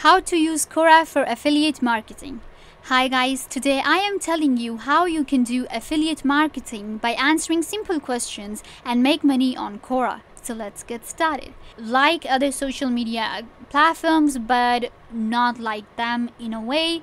How to use Quora for affiliate marketing. Hi guys, today I am telling you how you can do affiliate marketing by answering simple questions and make money on Quora. So let's get started. Like other social media platforms, but not like them in a way,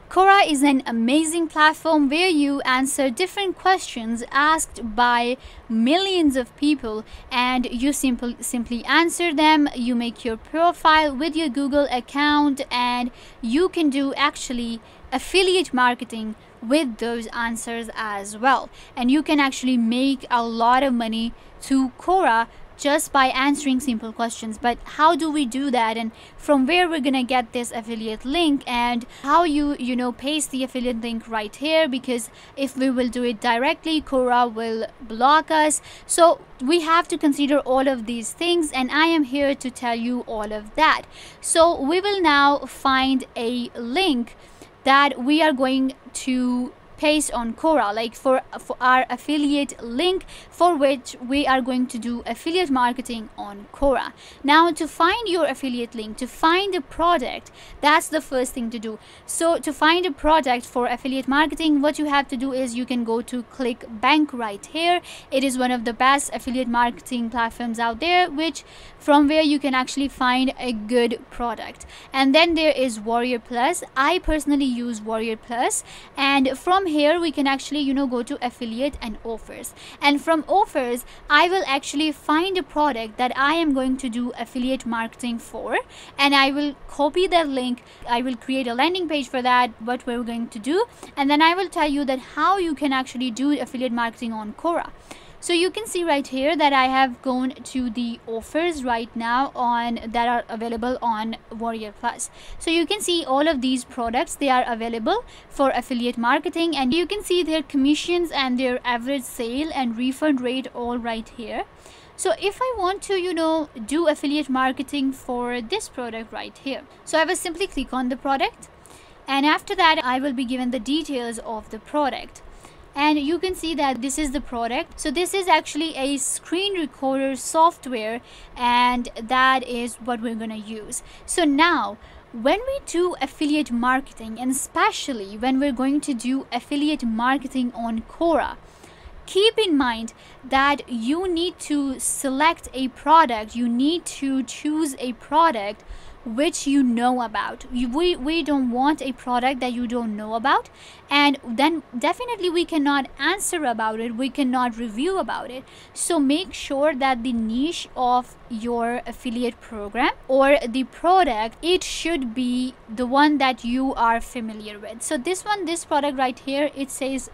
Quora is an amazing platform where you answer different questions asked by millions of people, and you simply answer them. You make your profile with your Google account, and you can do actually affiliate marketing with those answers as well. And you can actually make a lot of money to Quora just by answering simple questions. But how do we do that, and from where we're gonna get this affiliate link, and how you paste the affiliate link right here, because if we will do it directly, Quora will block us. So we have to consider all of these things, and I am here to tell you all of that. So we will now find a link that we are going to paste on Quora, like for our affiliate link, for which we are going to do affiliate marketing on Quora. Now, to find your affiliate link, to find a product, that's the first thing to do. So to find a product for affiliate marketing, what you have to do is you can go to ClickBank right here. It is one of the best affiliate marketing platforms out there, from where you can actually find a good product. And then there is Warrior Plus. I personally use Warrior Plus, and from here we can actually go to affiliate and offers, and from offers I will actually find a product that I am going to do affiliate marketing for, and I will copy that link. I will create a landing page for that, what we're going to do, and then I will tell you that how you can actually do affiliate marketing on Quora. So you can see right here that I have gone to the offers right now that are available on Warrior Plus. So you can see all of these products, they are available for affiliate marketing, and you can see their commissions and their average sale and refund rate all right here. So if I want to do affiliate marketing for this product right here, so I will simply click on the product, and after that I will be given the details of the product. And you can see that this is the product. So this is actually a screen recorder software, and that is what we're gonna use. So now when we do affiliate marketing, and especially when we're going to do affiliate marketing on Quora, keep in mind that you need to select a product. You need to choose a product which you know about. We don't want a product that you don't know about, and then definitely we cannot answer about it, we cannot review about it. So make sure that the niche of your affiliate program or the product, it should be the one that you are familiar with. So this product right here, it says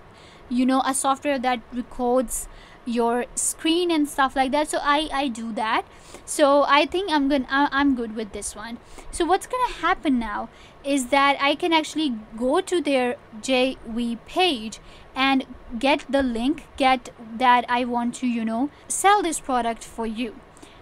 a software that records your screen and stuff like that. So I do that, so I think I'm good with this one. So what's gonna happen now is that I can actually go to their JV page and get the link, get that I want to sell this product for you.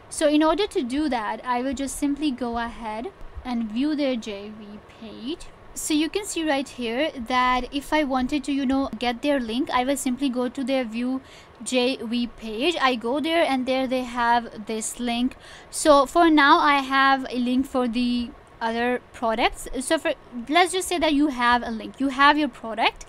So in order to do that, I will just simply go ahead and view their JV page. So you can see right here that if I wanted to get their link, I will simply go to their view JV page. I go there, and there they have this link. So for now I have a link for the other products. So let's just say that you have a link, you have your product,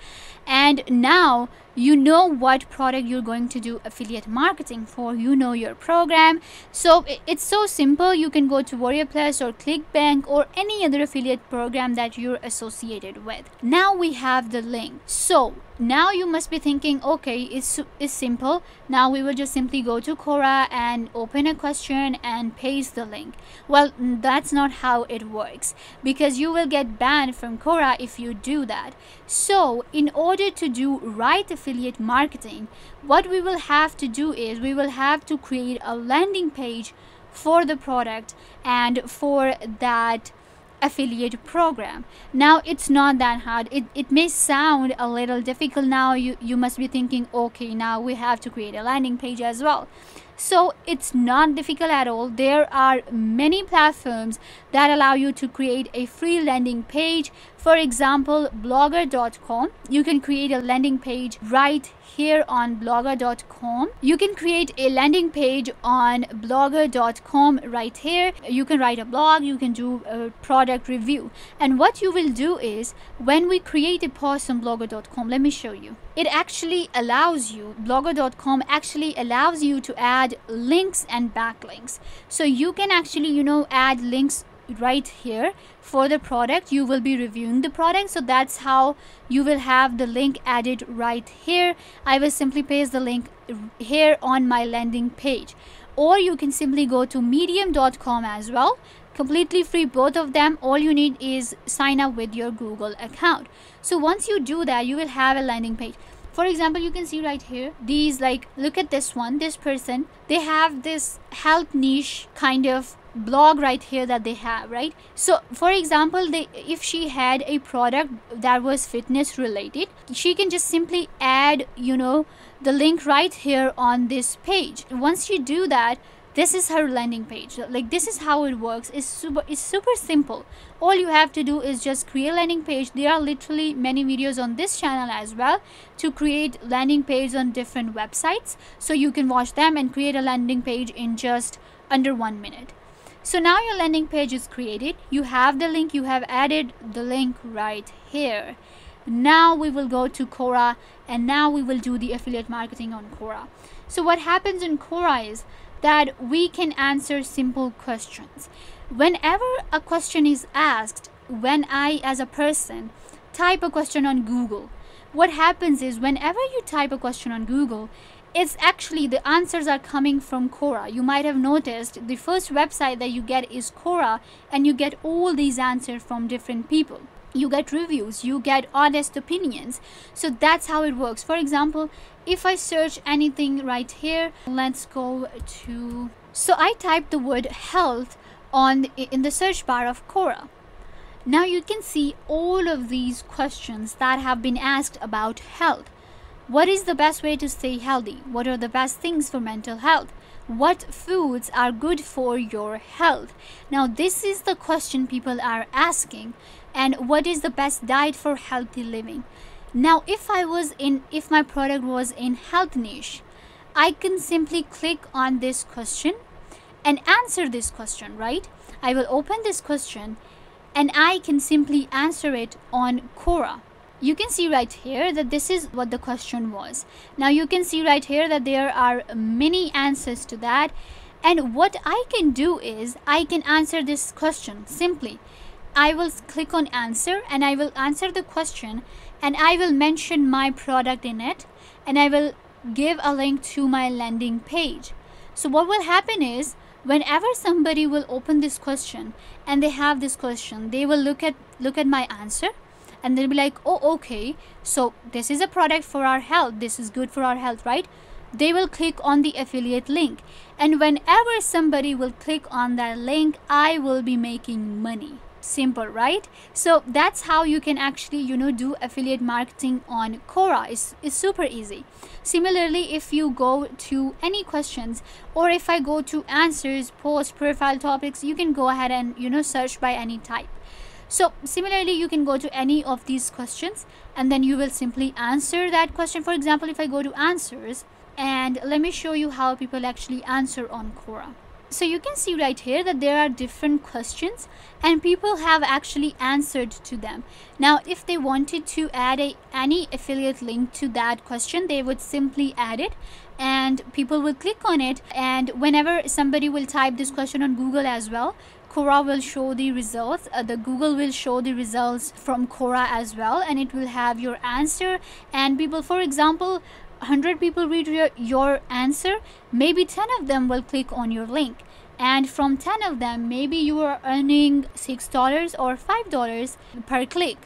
and now you know what product you're going to do affiliate marketing for, your program. So it's so simple. You can go to Warrior Plus or ClickBank or any other affiliate program that you're associated with. Now we have the link. So now you must be thinking, okay, it's simple. Now we will just simply go to Quora and open a question and paste the link. Well, that's not how it works, because you will get banned from Quora if you do that. So in order to do right affiliate marketing, what we will have to do is we will have to create a landing page for the product and for that affiliate program. Now it's not that hard. It may sound a little difficult. Now you must be thinking, okay, now we have to create a landing page as well. So it's not difficult at all. There are many platforms that allow you to create a free landing page. For example, blogger.com. You can create a landing page right here on blogger.com. You can create a landing page on blogger.com right here. You can write a blog, you can do a product review. And what you will do is, when we create a post on blogger.com, let me show you. It actually allows you, blogger.com actually allows you to add links and backlinks. So you can actually, add links right here for the product. You will be reviewing the product, so that's how you will have the link added right here. I will simply paste the link here on my landing page, or you can simply go to medium.com as well. Completely free, both of them. All you need is sign up with your Google account. So once you do that, you will have a landing page. For example, you can see right here, these, like, look at this one, this person, they have this health niche kind of blog right here that they have, right? So for example, if she had a product that was fitness related, she can just simply add, the link right here on this page. Once you do that, this is her landing page. Like, this is how it works. It's super simple. All you have to do is just create a landing page. There are literally many videos on this channel as well to create landing page on different websites, so you can watch them and create a landing page in just under 1 minute. So now your landing page is created. You have the link, you have added the link right here. Now we will go to Quora, and now we will do the affiliate marketing on Quora. So what happens in Quora is that we can answer simple questions. Whenever a question is asked, when I as a person type a question on Google, what happens is, whenever you type a question on Google, it's actually, the answers are coming from Quora. You might have noticed the first website that you get is Quora, and you get all these answers from different people. You get reviews, you get honest opinions. So that's how it works. For example, if I search anything right here, let's go to, so I type the word health in the search bar of Quora. Now you can see all of these questions that have been asked about health. What is the best way to stay healthy? What are the best things for mental health? What foods are good for your health? Now this is the question people are asking. And what is the best diet for healthy living? Now if my product was in health niche, I can simply click on this question and answer this question, right? I will open this question and I can simply answer it on Quora. You can see right here that this is what the question was. Now you can see right here that there are many answers to that. And what I can do is, I can answer this question simply. I will click on answer and I will answer the question, and I will mention my product in it, and I will give a link to my landing page. So what will happen is, whenever somebody will open this question and they have this question, they will look at my answer, and they'll be like, oh, okay, so this is a product for our health, this is good for our health, right? They will click on the affiliate link, and whenever somebody will click on that link, I will be making money. Simple, right? So that's how you can actually, do affiliate marketing on Quora. It's super easy. Similarly, if you go to any questions, or if I go to answers, post, profile topics, you can go ahead and, search by any type. So similarly, you can go to any of these questions and then you will simply answer that question. For example, if I go to answers, and let me show you how people actually answer on Quora. So you can see right here that there are different questions and people have actually answered to them. Now, if they wanted to add any affiliate link to that question, they would simply add it and people will click on it. And whenever somebody will type this question on Google as well, Quora will show the results. The Google will show the results from Quora as well, and it will have your answer. And people, for example, 100 people read your answer, maybe 10 of them will click on your link, and from 10 of them, maybe you are earning $6 or $5 per click,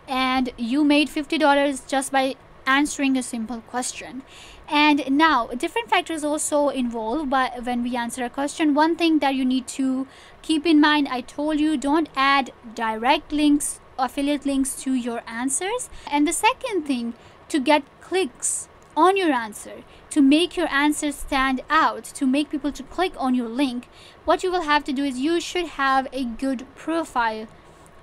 and you made $50 just by answering a simple question. And now different factors also involved, but when we answer a question, one thing that you need to keep in mind, I told you, don't add direct links, affiliate links to your answers. And the second thing, to get clicks on your answer, to make your answer stand out, to make people to click on your link, what you will have to do is you should have a good profile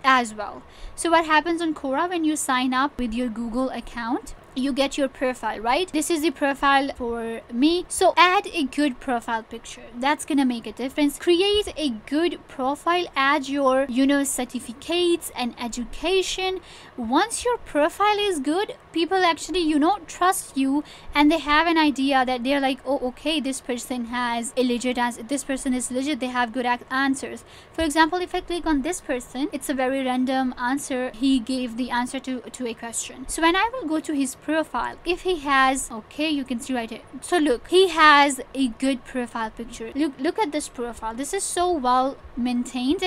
as well. So what happens on Quora, when you sign up with your Google account, you get your profile, right? This is the profile for me. So add a good profile picture. That's gonna make a difference. Create a good profile, add your certificates and education. Once your profile is good, people actually trust you, and they have an idea that they're like, oh, okay, this person has a legit answer, this person is legit, they have good answers. For example, if I click on this person, it's a very random answer. He gave the answer to a question. So when I will go to his profile, if he has, okay, you can see right here, so look, he has a good profile picture. Look at this profile. This is so well maintained,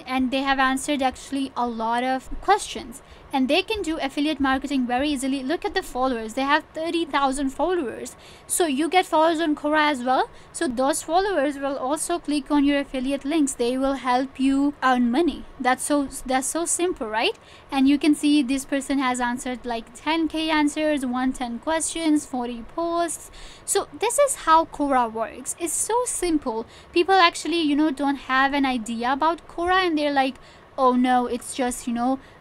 and they have answered actually a lot of questions, and they can do affiliate marketing very easily. Look at the followers. They have 30,000 followers. So you get followers on Quora as well, so those followers will also click on your affiliate links. They will help you earn money. That's so simple, right? And you can see this person has answered like 10k answers, 110 questions, 40 posts. So this is how Quora works. It's so simple. People actually don't have an idea about Quora, and they're like, oh no, it's just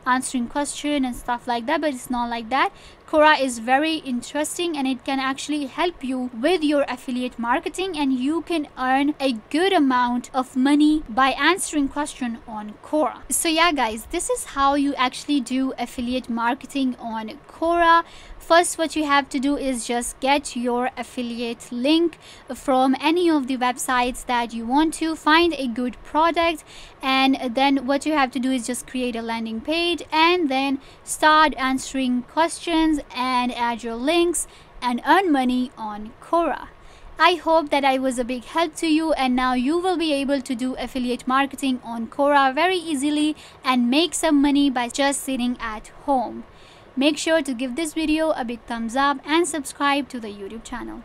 answering question and stuff like that. But it's not like that. Quora is very interesting, and it can actually help you with your affiliate marketing, and you can earn a good amount of money by answering question on Quora. So yeah guys, this is how you actually do affiliate marketing on Quora. First, what you have to do is just get your affiliate link from any of the websites that you want to. Find a good product, and then what you have to do is just create a landing page, and then start answering questions and add your links and earn money on Quora. I hope that I was a big help to you, and now you will be able to do affiliate marketing on Quora very easily and make some money by just sitting at home. Make sure to give this video a big thumbs up and subscribe to the YouTube channel.